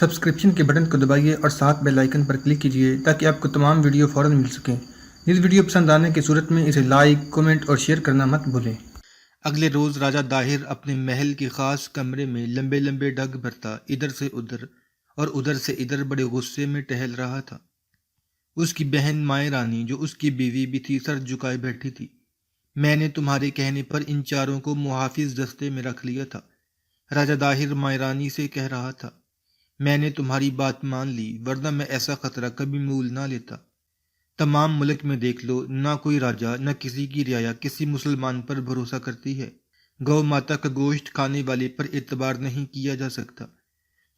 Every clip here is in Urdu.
سبسکرپشن کے بٹن کو دبائیے اور ساتھ بیل آئیکن پر کلک کیجیے تاکہ آپ کو تمام ویڈیو فوراً مل سکیں۔ اس ویڈیو پسند آنے کی صورت میں اسے لائک، کمنٹ اور شیئر کرنا مت بھولیں۔ اگلے روز راجہ داہر اپنے محل کے خاص کمرے میں لمبے لمبے ڈگ بھرتا ادھر سے ادھر اور ادھر سے ادھر بڑے غصے میں ٹہل رہا تھا۔ اس کی بہن مائیں رانی جو اس کی بیوی بھی تھی سر جھکائے بیٹھی تھی۔ میں نے تمہارے کہنے پر ان چاروں کو محافظ دستے میں رکھ لیا تھا، راجہ داہر مائیں رانی سے کہہ رہا تھا۔ میں نے تمہاری بات مان لی، ورنہ میں ایسا خطرہ کبھی مول نہ لیتا۔ تمام ملک میں دیکھ لو، نہ کوئی راجہ نہ کسی کی رعایا کسی مسلمان پر بھروسہ کرتی ہے۔ گو ماتا کا گوشت کھانے والے پر اعتبار نہیں کیا جا سکتا۔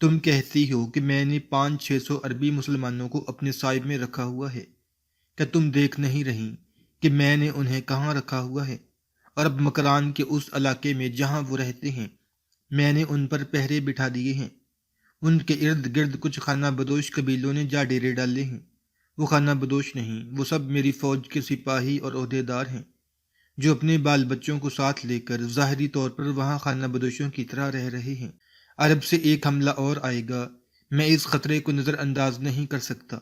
تم کہتی ہو کہ میں نے 500-600 عربی مسلمانوں کو اپنے صاحب میں رکھا ہوا ہے۔ کیا تم دیکھ نہیں رہی کہ میں نے انہیں کہاں رکھا ہوا ہے؟ اور اب مکران کے اس علاقے میں جہاں وہ رہتے ہیں، میں نے ان پر پہرے بٹھا دیے ہیں۔ ان کے ارد گرد کچھ خانہ بدوش قبیلوں نے جا ڈیرے ڈالے ہیں۔ وہ خانہ بدوش نہیں، وہ سب میری فوج کے سپاہی اور عہدیدار ہیں، جو اپنے بال بچوں کو ساتھ لے کر ظاہری طور پر وہاں خانہ بدوشوں کی طرح رہ رہے ہیں۔ عرب سے ایک حملہ اور آئے گا، میں اس خطرے کو نظر انداز نہیں کر سکتا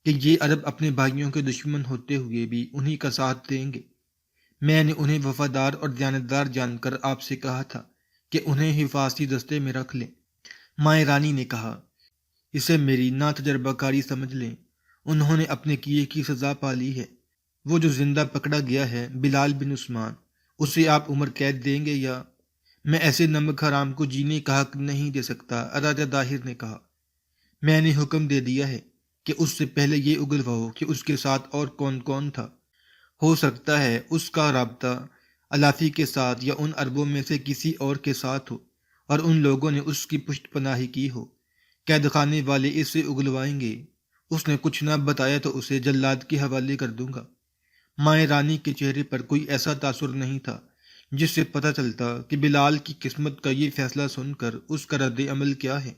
کہ یہ عرب اپنے بھائیوں کے دشمن ہوتے ہوئے بھی انہی کا ساتھ دیں گے۔ میں نے انہیں وفادار اور دیانتدار جان کر آپ سے کہا تھا کہ انہیں حفاظتی دستے میں رکھ لیں۔ مائیں رانی نے کہا، اسے میری نا تجربہ کاری سمجھ لیں، انہوں نے اپنے کیے کی سزا پا لی ہے۔ وہ جو زندہ پکڑا گیا ہے بلال بن عثمان، اسے آپ عمر قید دیں گے یا؟ میں ایسے نمک حرام کو جینے کا حق نہیں دے سکتا، راجہ داہر نے کہا۔ میں نے حکم دے دیا ہے کہ اس سے پہلے یہ اگلواؤ کہ اس کے ساتھ اور کون کون تھا۔ ہو سکتا ہے اس کا رابطہ الافی کے ساتھ یا ان عربوں میں سے کسی اور کے ساتھ ہو، اور ان لوگوں نے اس کی پشت پناہی کی ہو۔ قید خانے والے اسے اگلوائیں گے۔ اس نے کچھ نہ بتایا تو اسے جلاد کے حوالے کر دوں گا۔ مائیں رانی کے چہرے پر کوئی ایسا تاثر نہیں تھا جس سے پتہ چلتا کہ بلال کی قسمت کا یہ فیصلہ سن کر اس کا رد عمل کیا ہے۔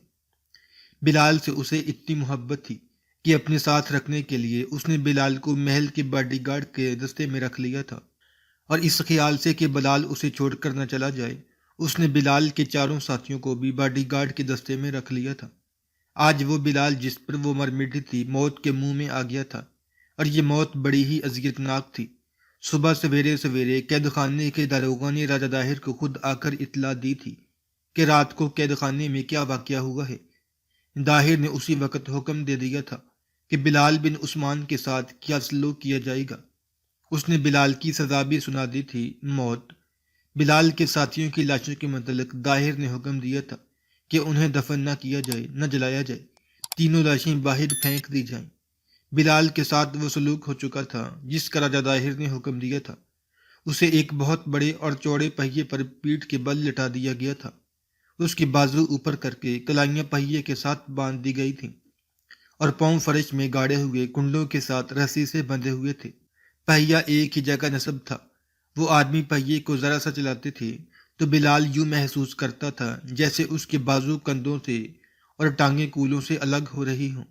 بلال سے اسے اتنی محبت تھی کہ اپنے ساتھ رکھنے کے لیے اس نے بلال کو محل کے باڈی گارڈ کے دستے میں رکھ لیا تھا، اور اس خیال سے کہ بلال اسے چھوڑ کر نہ چلا جائے، اس نے بلال کے چاروں ساتھیوں کو بھی باڈی گارڈ کے دستے میں رکھ لیا تھا۔ آج وہ بلال جس پر وہ مر مٹی تھی موت کے منہ میں آ گیا تھا، اور یہ موت بڑی ہی اذیت ناک تھی۔ صبح سویرے سویرے قید خانے کے داروغہ نے راجہ داہر کو خود آ کر اطلاع دی تھی کہ رات کو قید خانے میں کیا واقعہ ہوا ہے۔ داہر نے اسی وقت حکم دے دیا تھا کہ بلال بن عثمان کے ساتھ کیا سلوک کیا جائے گا۔ اس نے بلال کی سزا بھی سنا دی تھی، موت۔ بلال کے ساتھیوں کی لاشوں کے متعلق داہر نے حکم دیا تھا کہ انہیں دفن نہ کیا جائے، نہ جلایا جائے، تینوں لاشیں باہر پھینک دی جائیں۔ بلال کے ساتھ وہ سلوک ہو چکا تھا جس کا راجہ داہر نے حکم دیا تھا۔ اسے ایک بہت بڑے اور چوڑے پہیے پر پیٹھ کے بل لٹا دیا گیا تھا۔ اس کی بازو اوپر کر کے کلائیاں پہیے کے ساتھ باندھ دی گئی تھیں، اور پاؤں فرش میں گاڑے ہوئے کنڈوں کے ساتھ رسی سے بندھے ہوئے تھے۔ پہیہ ایک ہی جگہ نصب تھا۔ وہ آدمی پہیے کو ذرا سا چلاتے تھے تو بلال یوں محسوس کرتا تھا جیسے اس کے بازو کندھوں سے اور ٹانگیں کولوں سے الگ ہو رہی ہوں۔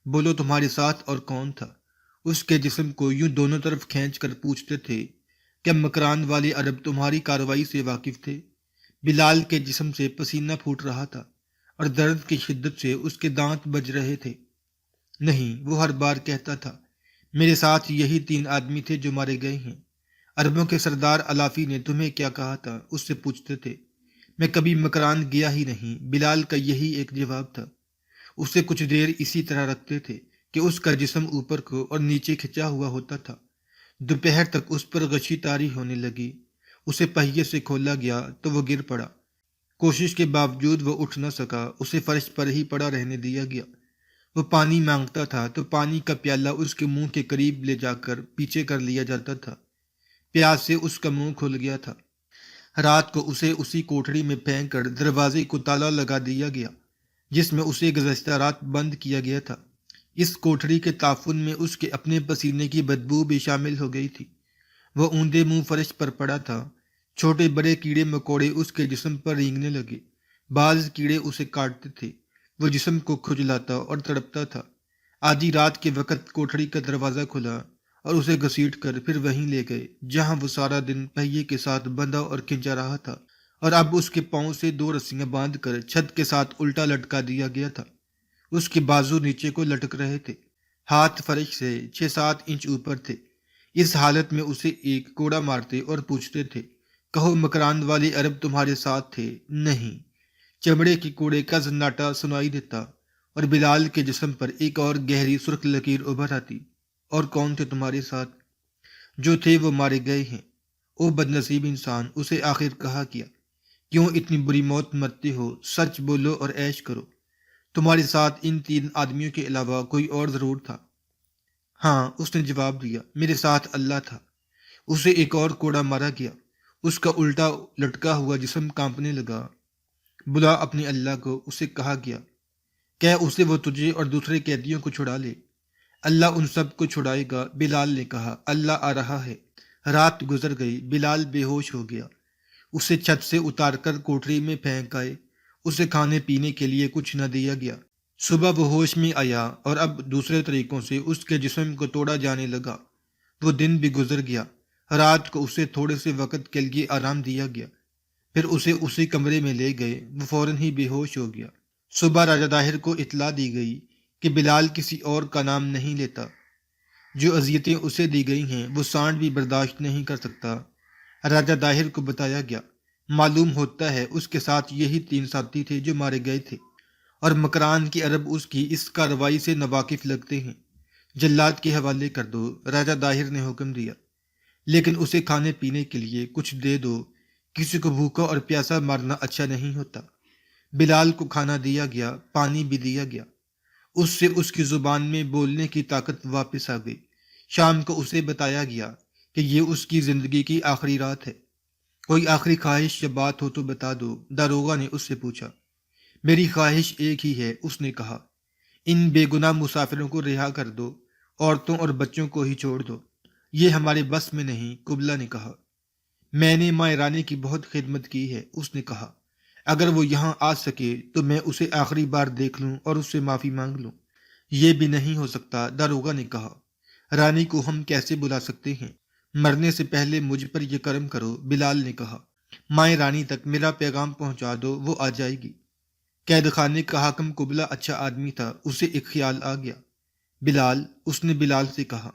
بولو تمہارے ساتھ اور کون تھا؟ اس کے جسم کو یوں دونوں طرف کھینچ کر پوچھتے تھے، کیا مکران والے عرب تمہاری کارروائی سے واقف تھے؟ بلال کے جسم سے پسینہ پھوٹ رہا تھا اور درد کی شدت سے اس کے دانت بج رہے تھے۔ نہیں، وہ ہر بار کہتا تھا، میرے ساتھ یہی 3 آدمی تھے جو مارے گئے ہیں۔ عربوں کے سردار الافی نے تمہیں کیا کہا تھا؟ اس سے پوچھتے تھے۔ میں کبھی مکران گیا ہی نہیں، بلال کا یہی ایک جواب تھا۔ اسے کچھ دیر اسی طرح رکھتے تھے کہ اس کا جسم اوپر کو اور نیچے کھنچا ہوا ہوتا تھا۔ دوپہر تک اس پر غشی طاری ہونے لگی۔ اسے پہیے سے کھولا گیا تو وہ گر پڑا۔ کوشش کے باوجود وہ اٹھ نہ سکا، اسے فرش پر ہی پڑا رہنے دیا گیا۔ وہ پانی مانگتا تھا تو پانی کا پیالہ اس کے منہ کے قریب لے جا کر پیچھے کر لیا جاتا تھا۔ پیاس سے اس کا منہ کھل گیا تھا۔ رات کو اسے اسی کوٹڑی میں پھینک کر دروازے کو تالا لگا دیا گیا جس میں اسے گزشتہ رات بند کیا گیا تھا۔ اس کوٹڑی کے تعفن میں اس کے اپنے پسینے کی بدبو بھی شامل ہو گئی تھی۔ وہ اوندے منہ فرش پر پڑا تھا۔ چھوٹے بڑے کیڑے مکوڑے اس کے جسم پر رینگنے لگے۔ بعض کیڑے اسے کاٹتے تھے۔ وہ جسم کو کھجلاتا اور تڑپتا تھا۔ آدھی رات کے وقت کوٹڑی کا دروازہ کھلا اور اسے گھسیٹ کر پھر وہیں لے گئے جہاں وہ سارا دن پہیے کے ساتھ بندھا اور کھنچا رہا تھا، اور اب اس کے پاؤں سے 2 رسیاں باندھ کر چھت کے ساتھ الٹا لٹکا دیا گیا تھا۔ اس کے بازو نیچے کو لٹک رہے تھے، ہاتھ فرش سے 6-7 انچ اوپر تھے۔ اس حالت میں اسے ایک کوڑا مارتے اور پوچھتے تھے، کہو مکران والے عرب تمہارے ساتھ تھے؟ نہیں۔ چمڑے کے کوڑے کا زناٹا سنائی دیتا اور بلال کے جسم پر ایک اور گہری سرخ لکیر ابھر آتی۔ اور کون تھے تمہارے ساتھ؟ جو تھے وہ مارے گئے ہیں۔ او بد نصیب انسان، اسے آخر کہا کیا، کیوں اتنی بری موت مرتے ہو؟ سچ بولو اور عیش کرو۔ تمہارے ساتھ ان 3 آدمیوں کے علاوہ کوئی اور ضرور تھا؟ ہاں، اس نے جواب دیا، میرے ساتھ اللہ تھا۔ اسے ایک اور کوڑا مارا گیا، اس کا الٹا لٹکا ہوا جسم کانپنے لگا۔ بلا اپنے اللہ کو، اسے کہا گیا، کہہ اسے وہ تجھے اور دوسرے قیدیوں کو چھڑا لے۔ اللہ ان سب کو چھڑائے گا، بلال نے کہا، اللہ آ رہا ہے۔ رات گزر گئی، بلال بے ہوش ہو گیا۔ اسے چھت سے اتار کر کوٹری میں پھینک آئے، اسے کھانے پینے کے لیے کچھ نہ دیا گیا۔ صبح وہ ہوش میں آیا اور اب دوسرے طریقوں سے اس کے جسم کو توڑا جانے لگا۔ وہ دن بھی گزر گیا، رات کو اسے تھوڑے سے وقت کے لیے آرام دیا گیا، پھر اسے اسی کمرے میں لے گئے، وہ فوراً ہی بے ہوش ہو گیا۔ صبح راجہ داہر کو اطلاع دی گئی کہ بلال کسی اور کا نام نہیں لیتا، جو اذیتیں اسے دی گئی ہیں وہ سانڈ بھی برداشت نہیں کر سکتا۔ راجہ داہر کو بتایا گیا، معلوم ہوتا ہے اس کے ساتھ یہی 3 ساتھی تھے جو مارے گئے تھے، اور مکران کی عرب اس کی اس کارروائی سے ناواقف لگتے ہیں۔ جلاد کے حوالے کر دو، راجہ داہر نے حکم دیا، لیکن اسے کھانے پینے کے لیے کچھ دے دو، کسی کو بھوکا اور پیاسا مارنا اچھا نہیں ہوتا۔ بلال کو کھانا دیا گیا، پانی بھی دیا گیا، اس سے اس کی زبان میں بولنے کی طاقت واپس آ گئی۔ شام کو اسے بتایا گیا کہ یہ اس کی زندگی کی آخری رات ہے، کوئی آخری خواہش یا بات ہو تو بتا دو۔ داروغہ نے اس سے پوچھا۔ میری خواہش ایک ہی ہے، اس نے کہا، ان بے گناہ مسافروں کو رہا کر دو، عورتوں اور بچوں کو ہی چھوڑ دو۔ یہ ہمارے بس میں نہیں، قبلہ نے کہا۔ میں نے ماں رانی کی بہت خدمت کی ہے، اس نے کہا، اگر وہ یہاں آ سکے تو میں اسے آخری بار دیکھ لوں اور اس سے معافی مانگ لوں۔ یہ بھی نہیں ہو سکتا، داروغہ نے کہا۔ رانی کو ہم کیسے بلا سکتے ہیں؟ مرنے سے پہلے مجھ پر یہ کرم کرو، بلال نے کہا۔ ماں رانی تک میرا پیغام پہنچا دو، وہ آ جائے گی۔ قید خانے کا حاکم قبلہ اچھا آدمی تھا، اسے ایک خیال آ گیا۔ بلال، اس نے بلال سے کہا،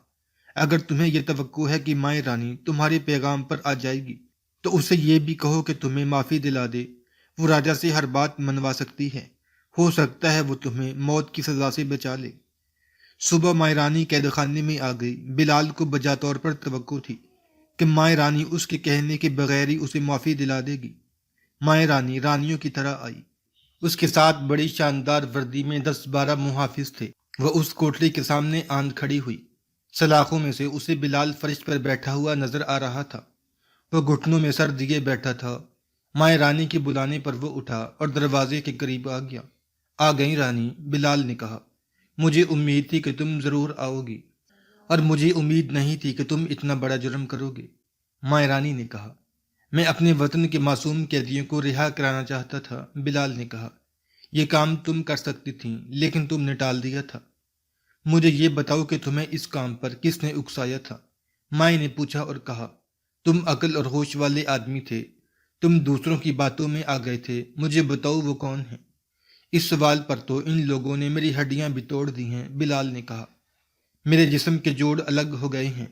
اگر تمہیں یہ توقع ہے کہ ماں رانی تمہارے پیغام پر آ جائے گی تو اسے یہ بھی کہو کہ تمہیں معافی دلا دے، وہ راجہ سے ہر بات منوا سکتی ہے، ہو سکتا ہے وہ تمہیں موت کی سزا سے بچا لے۔ صبح ماں رانی قید خانے میں آ گئی۔ بلال کو بجا طور پر توقع تھی کہ ماں رانی اس کے کہنے کے بغیر ہی اسے معافی دلا دے گی۔ ماں رانی رانیوں کی طرح آئی، اس کے ساتھ بڑی شاندار وردی میں 10-12 محافظ تھے۔ وہ اس کوٹری کے سامنے آن کھڑی ہوئی، سلاخوں میں سے اسے بلال فرش پر بیٹھا ہوا نظر آ رہا تھا، وہ گھٹنوں میں سر دیے بیٹھا تھا۔ ماں رانی کے بلانے پر وہ اٹھا اور دروازے کے قریب آ گیا۔ آ گئی رانی، بلال نے کہا، مجھے امید تھی کہ تم ضرور آؤ گی، اور مجھے امید نہیں تھی کہ تم اتنا بڑا جرم کرو گے۔ ماں رانی نے کہا، میں اپنے وطن کے معصوم قیدیوں کو رہا کرانا چاہتا تھا، بلال نے کہا۔ یہ کام تم کر سکتی تھیں، لیکن تم نے ٹال دیا تھا۔ مجھے یہ بتاؤ کہ تمہیں اس کام پر کس نے اکسایا تھا؟ ماں نے پوچھا اور کہا، تم عقل اور ہوش والے آدمی تھے، تم دوسروں کی باتوں میں آ گئے تھے، مجھے بتاؤ وہ کون ہیں؟ اس سوال پر تو ان لوگوں نے میری ہڈیاں بھی توڑ دی ہیں، بلال نے کہا۔ میرے جسم کے جوڑ الگ ہو گئے ہیں،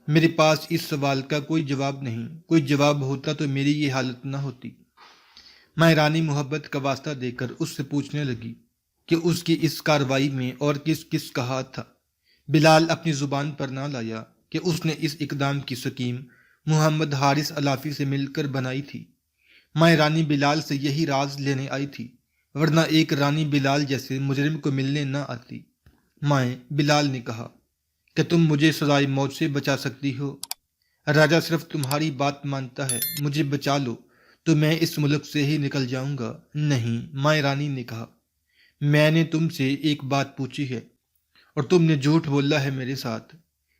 میرے پاس اس سوال کا کوئی جواب نہیں، کوئی جواب ہوتا تو میری یہ حالت نہ ہوتی۔ ماں رانی محبت کا واسطہ دے کر اس سے پوچھنے لگی کہ اس کی اس کارروائی میں اور کس کس کا ہاتھ تھا۔ بلال اپنی زبان پر نہ لایا کہ اس نے اس اقدام کی سکیم محمد حارث علافی سے مل کر بنائی تھی۔ ماں رانی بلال سے یہی راز لینے آئی تھی، ورنہ ایک رانی بلال جیسے مجرم کو ملنے نہ آتی۔ ماں، بلال نے کہا، کہ تم مجھے سزائے موت سے بچا سکتی ہو؟ راجہ صرف تمہاری بات مانتا ہے، مجھے بچا لو تو میں اس ملک سے ہی نکل جاؤں گا۔ نہیں، ماں رانی نے کہا، میں نے تم سے ایک بات پوچھی ہے اور تم نے جھوٹ بولا ہے میرے ساتھ۔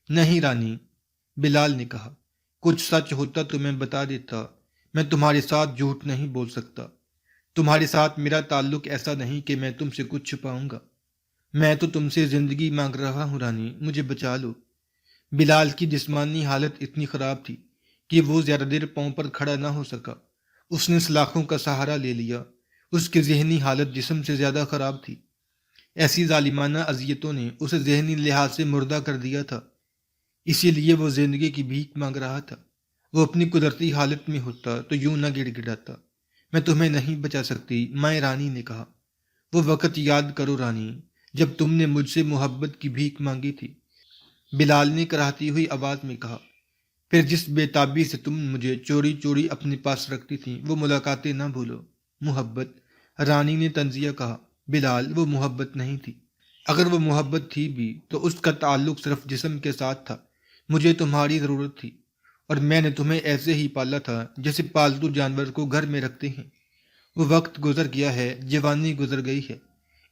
نہیں رانی، بلال نے کہا، کچھ سچ ہوتا تو میں بتا دیتا، میں تمہارے ساتھ جھوٹ نہیں بول سکتا۔ تمہارے ساتھ میرا تعلق ایسا نہیں کہ میں تم سے کچھ چھپاؤں گا۔ میں تو تم سے زندگی مانگ رہا ہوں رانی، مجھے بچا لو۔ بلال کی جسمانی حالت اتنی خراب تھی کہ وہ زیادہ دیر پاؤں پر کھڑا نہ ہو سکا۔ اس نے سلاخوں کا سہارا لے لیا، اس کی ذہنی حالت جسم سے زیادہ خراب تھی۔ ایسی ظالمانہ اذیتوں نے اسے ذہنی لحاظ سے مردہ کر دیا تھا، اسی لیے وہ زندگی کی بھیک مانگ رہا تھا۔ وہ اپنی قدرتی حالت میں ہوتا تو یوں نہ گڑ گڑاتا۔ میں تمہیں نہیں بچا سکتی، مائیں رانی نے کہا۔ وہ وقت یاد کرو رانی، جب تم نے مجھ سے محبت کی بھیک مانگی تھی، بلال نے کراہتی ہوئی آواز میں کہا۔ پھر جس بے تابی سے تم مجھے چوری چوری اپنے پاس رکھتی تھیں وہ ملاقاتیں نہ بھولو۔ محبت، رانی نے طنزیہ کہا۔ بلال، وہ محبت نہیں تھی۔ اگر وہ محبت تھی بھی تو اس کا تعلق صرف جسم کے ساتھ تھا۔ مجھے تمہاری ضرورت تھی اور میں نے تمہیں ایسے ہی پالا تھا جیسے پالتو جانور کو گھر میں رکھتے ہیں۔ وہ وقت گزر گیا ہے، جوانی گزر گئی ہے،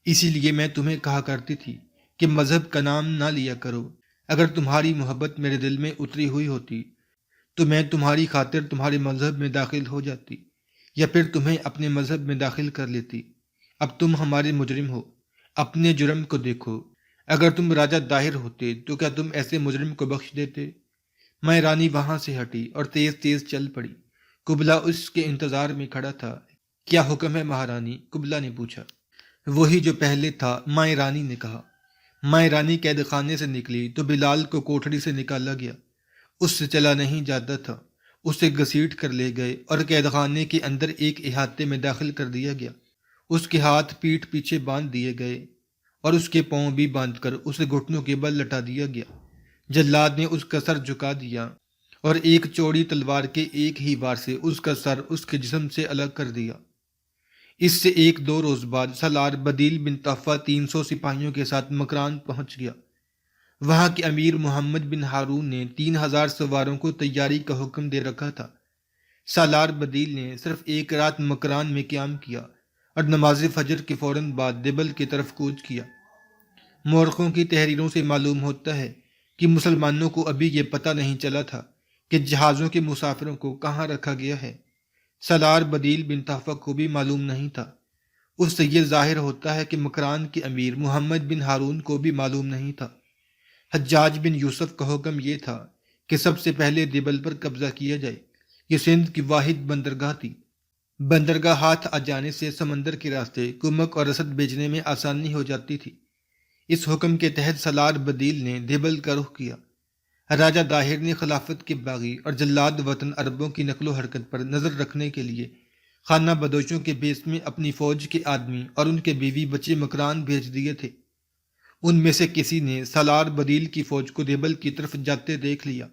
اسی لیے میں تمہیں کہا کرتی تھی کہ مذہب کا نام نہ لیا کرو۔ اگر تمہاری محبت میرے دل میں اتری ہوئی ہوتی تو میں تمہاری خاطر تمہارے مذہب میں داخل ہو جاتی یا پھر تمہیں اپنے مذہب میں داخل کر لیتی۔ اب تم ہمارے مجرم ہو، اپنے جرم کو دیکھو۔ اگر تم راجہ داہر ہوتے تو کیا تم ایسے مجرم کو بخش دیتے؟ میں رانی وہاں سے ہٹی اور تیز تیز چل پڑی۔ قبلہ اس کے انتظار میں کھڑا تھا۔ کیا حکم ہے مہارانی؟ قبلہ نے پوچھا۔ وہی جو پہلے تھا، مائیں رانی نے کہا۔ مائیں رانی قید خانے سے نکلی تو بلال کو کوٹھڑی سے نکالا گیا۔ اس سے چلا نہیں جاتا تھا۔ اسے گھسیٹ کر لے گئے اور قید خانے کے اندر ایک احاطے میں داخل کر دیا گیا۔ اس کے ہاتھ پیٹھ پیچھے باندھ دیے گئے اور اس کے پاؤں بھی باندھ کر اسے گھٹنوں کے بل لٹا دیا گیا۔ جلاد نے اس کا سر جھکا دیا اور ایک چوڑی تلوار کے ایک ہی وار سے اس کا سر اس کے جسم سے الگ کر دیا۔ اس سے ایک دو روز بعد سالار بدیل بن طفہ 300 سپاہیوں کے ساتھ مکران پہنچ گیا۔ وہاں کے امیر محمد بن ہارون نے 3000 سواروں کو تیاری کا حکم دے رکھا تھا۔ سالار بدیل نے صرف ایک رات مکران میں قیام کیا اور نماز فجر کے فوراً بعد دیبل کی طرف کوچ کیا۔ مورخوں کی تحریروں سے معلوم ہوتا ہے کہ مسلمانوں کو ابھی یہ پتہ نہیں چلا تھا کہ جہازوں کے مسافروں کو کہاں رکھا گیا ہے۔ سالار بدیل بن طفہ کو بھی معلوم نہیں تھا۔ اس سے یہ ظاہر ہوتا ہے کہ مکران کے امیر محمد بن ہارون کو بھی معلوم نہیں تھا۔ حجاج بن یوسف کا حکم یہ تھا کہ سب سے پہلے دیبل پر قبضہ کیا جائے۔ یہ سندھ کی واحد بندرگاہ تھی۔ بندرگاہ ہاتھ آ جانے سے سمندر کے راستے کمک اور رسد بھیجنے میں آسانی ہو جاتی تھی۔ اس حکم کے تحت سالار بدیل نے دیبل کا رخ کیا۔ راجہ داہر نے خلافت کے باغی اور جلاد وطن عربوں کی نقل و حرکت پر نظر رکھنے کے لیے خانہ بدوشوں کے بیس میں اپنی فوج کے آدمی اور ان کے بیوی بچے مکران بھیج دیے تھے۔ ان میں سے کسی نے سالار بدیل کی فوج کو دیبل کی طرف جاتے دیکھ لیا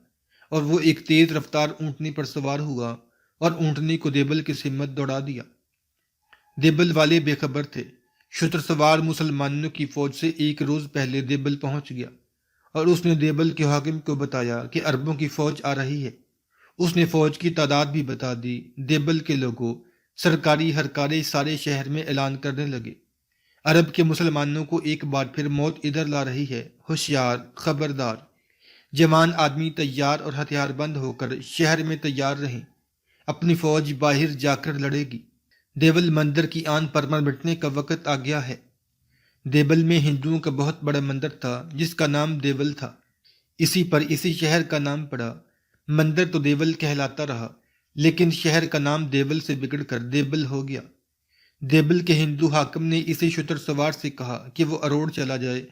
اور وہ ایک تیز رفتار اونٹنی پر سوار ہوا اور اونٹنی کو دیبل کی سمت دوڑا دیا۔ دیبل والے بے خبر تھے۔ شتر سوار مسلمانوں کی فوج سے ایک روز پہلے دیبل پہنچ گیا اور اس نے دیبل کے حاکم کو بتایا کہ عربوں کی فوج آ رہی ہے۔ اس نے فوج کی تعداد بھی بتا دی۔ دیبل کے لوگوں سرکاری ہرکارے سارے شہر میں اعلان کرنے لگے، عرب کے مسلمانوں کو ایک بار پھر موت ادھر لا رہی ہے، ہوشیار، خبردار، جوان آدمی تیار اور ہتھیار بند ہو کر شہر میں تیار رہیں، اپنی فوج باہر جا کر لڑے گی۔ دیبل مندر کی آن پرمر مٹنے کا وقت آ گیا ہے۔ دیبل میں ہندوؤں کا بہت بڑا مندر تھا جس کا نام دیول تھا۔ اسی پر اسی شہر کا نام پڑا۔ مندر تو دیول کہلاتا رہا لیکن شہر کا نام دیول سے بگڑ کر دیبل ہو گیا۔ دیبل کے ہندو حاکم نے اسی شتر سوار سے کہا کہ وہ اروڑ چلا جائے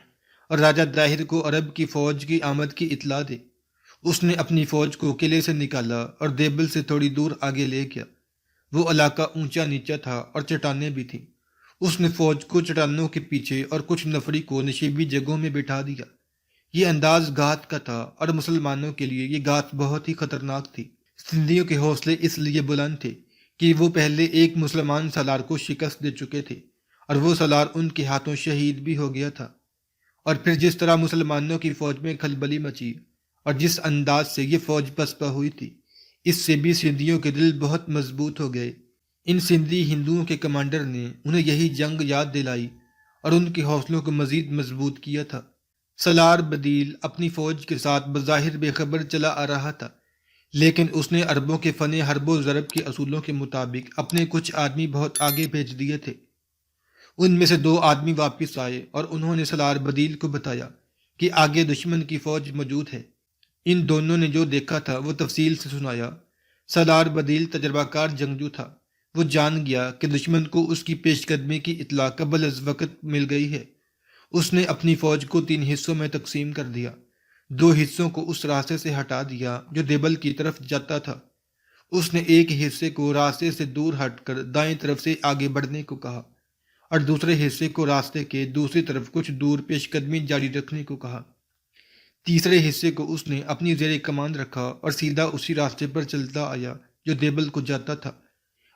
اور راجہ داہر کو عرب کی فوج کی آمد کی اطلاع دے۔ اس نے اپنی فوج کو قلعے سے نکالا اور دیبل سے تھوڑی دور آگے لے گیا۔ وہ علاقہ اونچا نیچا تھا اور چٹانیں بھی تھیں۔ اس نے فوج کو چٹانوں کے پیچھے اور کچھ نفری کو نشیبی جگہوں میں بٹھا دیا۔ یہ انداز گھات کا تھا اور مسلمانوں کے لیے یہ گھات بہت ہی خطرناک تھی۔ سندھیوں کے حوصلے اس لیے بلند تھے کہ وہ پہلے ایک مسلمان سالار کو شکست دے چکے تھے اور وہ سالار ان کے ہاتھوں شہید بھی ہو گیا تھا۔ اور پھر جس طرح مسلمانوں کی فوج میں کھلبلی مچی اور جس انداز سے یہ فوج پسپا ہوئی تھی، اس سے بھی سندھیوں کے دل بہت مضبوط ہو گئے۔ ان سندھی ہندوؤں کے کمانڈر نے انہیں یہی جنگ یاد دلائی اور ان کے حوصلوں کو مزید مضبوط کیا تھا۔ سالار بدیل اپنی فوج کے ساتھ بظاہر بے خبر چلا آ رہا تھا، لیکن اس نے عربوں کے فن حرب و ضرب کے اصولوں کے مطابق اپنے کچھ آدمی بہت آگے بھیج دیے تھے۔ ان میں سے 2 آدمی واپس آئے اور انہوں نے سالار بدیل کو بتایا کہ آگے دشمن کی فوج موجود ہے۔ ان دونوں نے جو دیکھا تھا وہ تفصیل سے سنایا۔ سالار بدیل تجربہ کار جنگجو تھا۔ وہ جان گیا کہ دشمن کو اس کی پیش قدمی کی اطلاع قبل از وقت مل گئی ہے اس نے اپنی فوج کو 3 حصوں میں تقسیم کر دیا، 2 حصوں کو اس راستے سے ہٹا دیا جو دیبل کی طرف جاتا تھا۔ اس نے ایک حصے کو راستے سے دور ہٹ کر دائیں طرف سے آگے بڑھنے کو کہا اور دوسرے حصے کو راستے کے دوسری طرف کچھ دور پیش قدمی جاری رکھنے کو کہا۔ تیسرے حصے کو اس نے اپنی زیر کمان رکھا اور سیدھا اسی راستے پر چلتا آیا جو دیبل کو جاتا تھا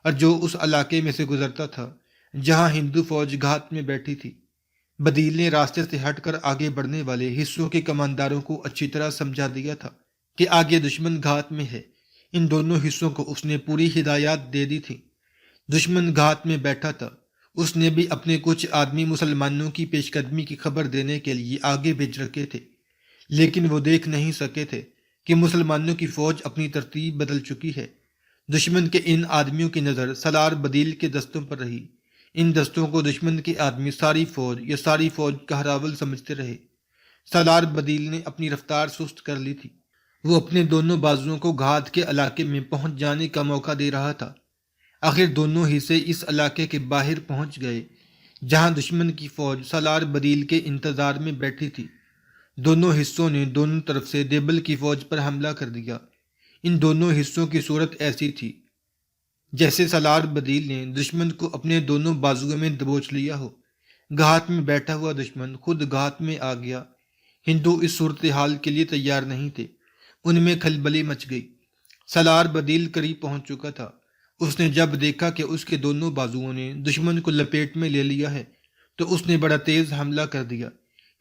اور جو اس علاقے میں سے گزرتا تھا جہاں ہندو فوج گھات میں بیٹھی تھی۔ بدیل نے راستے سے ہٹ کر آگے بڑھنے والے حصوں کے کمانداروں کو اچھی طرح سمجھا دیا تھا کہ آگے دشمن گھات میں ہے۔ ان دونوں حصوں کو اس نے پوری ہدایات دے دی تھی۔ دشمن گھات میں بیٹھا تھا، اس نے بھی اپنے کچھ آدمی مسلمانوں کی پیش قدمی کی خبر دینے کے لیے آگے بھیج رکھے تھے، لیکن وہ دیکھ نہیں سکے تھے کہ مسلمانوں کی فوج اپنی ترتیب بدل چکی ہے۔ دشمن کے ان آدمیوں کی نظر سالار بدیل کے دستوں پر رہی۔ ان دستوں کو دشمن کے آدمی ساری فوج یا ساری فوج کا ہراول سمجھتے رہے۔ سالار بدیل نے اپنی رفتار سست کر لی تھی۔ وہ اپنے دونوں بازوؤں کو گھات کے علاقے میں پہنچ جانے کا موقع دے رہا تھا۔ آخر دونوں حصے اس علاقے کے باہر پہنچ گئے جہاں دشمن کی فوج سالار بدیل کے انتظار میں بیٹھی تھی۔ دونوں حصوں نے دونوں طرف سے دیبل کی فوج پر حملہ کر دیا۔ ان دونوں حصوں کی صورت ایسی تھی جیسے سالار بدیل نے دشمن کو اپنے دونوں بازوؤں میں دبوچ لیا ہو۔ گھات میں بیٹھا ہوا دشمن خود گھات میں آ گیا۔ ہندو اس صورتحال کے لیے تیار نہیں تھے۔ ان میں کھلبلی مچ گئی۔ سالار بدیل قریب پہنچ چکا تھا۔ اس نے جب دیکھا کہ اس کے دونوں بازوؤں نے دشمن کو لپیٹ میں لے لیا ہے تو اس نے بڑا تیز حملہ کر دیا۔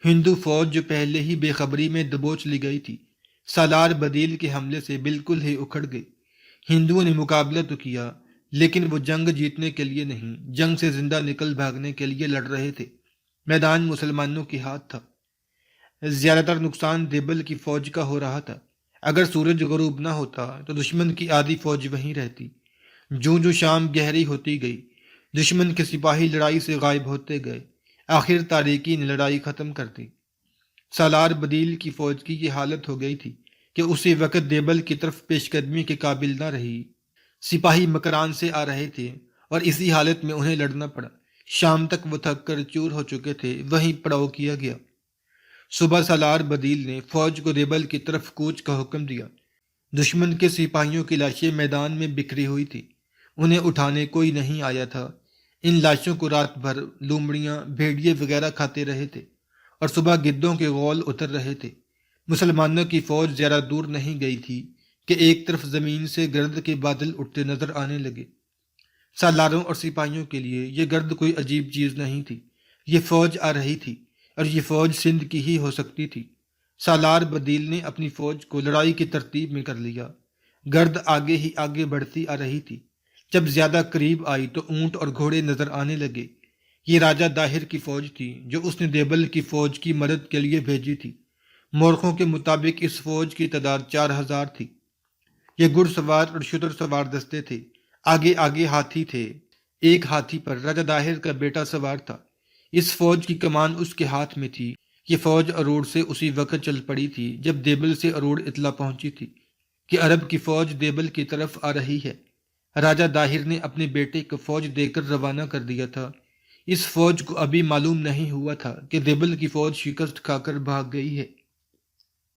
ہندو فوج جو پہلے ہی بے خبری میں دبوچ لی گئی تھی، سالار بدیل کے حملے سے بالکل ہی اکھڑ گئی۔ ہندوؤں نے مقابلہ تو کیا، لیکن وہ جنگ جیتنے کے لیے نہیں، جنگ سے زندہ نکل بھاگنے کے لیے لڑ رہے تھے۔ میدان مسلمانوں کے ہاتھ تھا۔ زیادہ تر نقصان دیبل کی فوج کا ہو رہا تھا۔ اگر سورج غروب نہ ہوتا تو دشمن کی آدھی فوج وہیں رہتی۔ جو شام گہری ہوتی گئی، دشمن کے سپاہی لڑائی سے غائب ہوتے گئے۔ آخر تاریکی نے لڑائی ختم کر دی۔ سالار بدیل کی فوج کی یہ حالت ہو گئی تھی کہ اسی وقت دیبل کی طرف پیش قدمی کے قابل نہ رہی۔ سپاہی مکران سے آ رہے تھے اور اسی حالت میں انہیں لڑنا پڑا۔ شام تک وہ تھک کر چور ہو چکے تھے، وہیں پڑاؤ کیا گیا۔ صبح سالار بدیل نے فوج کو دیبل کی طرف کوچ کا حکم دیا۔ دشمن کے سپاہیوں کی لاشیں میدان میں بکھری ہوئی تھی، انہیں اٹھانے کوئی نہیں آیا تھا۔ ان لاشوں کو رات بھر لومڑیاں، بھیڑیے وغیرہ کھاتے رہے تھے اور صبح گدوں کے غول اتر رہے تھے۔ مسلمانوں کی فوج زیادہ دور نہیں گئی تھی کہ ایک طرف زمین سے گرد کے بادل اٹھتے نظر آنے لگے۔ سالاروں اور سپاہیوں کے لیے یہ گرد کوئی عجیب چیز نہیں تھی، یہ فوج آ رہی تھی اور یہ فوج سندھ کی ہی ہو سکتی تھی۔ سالار بدیل نے اپنی فوج کو لڑائی کی ترتیب میں کر لیا۔ گرد آگے ہی آگے بڑھتی آ رہی تھی۔ جب زیادہ قریب آئی تو اونٹ اور گھوڑے نظر آنے لگے۔ یہ راجہ داہر کی فوج تھی جو اس نے دیبل کی فوج کی مدد کے لیے بھیجی تھی۔ مورخوں کے مطابق اس فوج کی تعداد 4000 تھی۔ یہ گھڑ سوار اور شتر سوار دستے تھے۔ آگے آگے ہاتھی تھے۔ ایک ہاتھی پر راجہ داہر کا بیٹا سوار تھا۔ اس فوج کی کمان اس کے ہاتھ میں تھی۔ یہ فوج اروڑ سے اسی وقت چل پڑی تھی جب دیبل سے اروڑ اطلاع پہنچی تھی کہ عرب کی فوج دیبل کی طرف آ رہی ہے۔ راجہ داہر نے اپنے بیٹے کو فوج دے کر روانہ کر دیا تھا۔ اس فوج کو ابھی معلوم نہیں ہوا تھا کہ دیبل کی فوج شکست کھا کر بھاگ گئی ہے۔